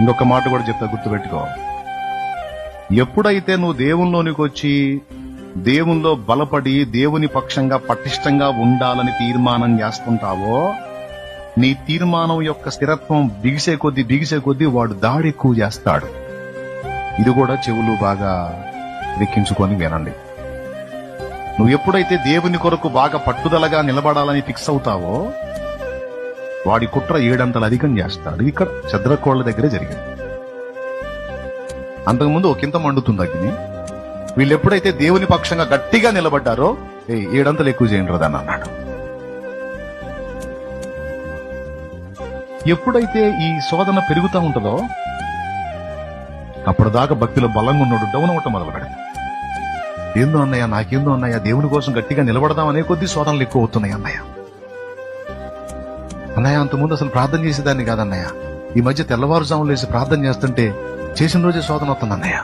ఇంకొక మాట కూడా చెప్తా, గుర్తుపెట్టుకో. ఎప్పుడైతే నువ్వు దేవునిలోనికి వచ్చి దేవునిలో బలపడి దేవుని పక్షంగా పటిష్టంగా ఉండాలని తీర్మానం చేస్తుంటావో, నీ తీర్మానం యొక్క స్థిరత్వం బిగిసే కొద్దీ వాడు దాడి ఎక్కువ చేస్తాడు. ఇది కూడా చెవులు బాగా వెక్కించుకొని వినండి. నువ్వు ఎప్పుడైతే దేవుని కొరకు బాగా పట్టుదలగా నిలబడాలని ఫిక్స్ అవుతావో, వాడి కుట్ర 7 అంతలు అధికం చేస్తాడు. ఇక్కడ చద్రకోళ్ల దగ్గరే జరిగింది. అంతకుముందు ఒకంత మండుతుంది అగ్ని. వీళ్ళు ఎప్పుడైతే దేవుని పక్షంగా గట్టిగా నిలబడ్డారో, 7 అంతలు ఎక్కువ చేయండి రదాన్ని అన్నాడు. ఎప్పుడైతే ఈ శోధన పెరుగుతూ ఉంటుందో, అప్పటిదాకా భక్తిలో బలంగా ఉన్నాడు డౌన్ అవ్వటం మొదలు పెడతాడు. ఏందో అన్నయ్య, నాకేందో అన్నయ్య, దేవుని కోసం గట్టిగా నిలబడదాం అనే కొద్దీ శోధనలు ఎక్కువ అవుతున్నాయి అన్నయ్య. అంతకుముందు అసలు ప్రార్థన చేసేదాన్ని కాదన్నయ్య, ఈ మధ్య తెల్లవారుజాములు వేసి ప్రార్థన చేస్తుంటే చేసిన రోజే శోధన వస్తుంది అన్నయ్య.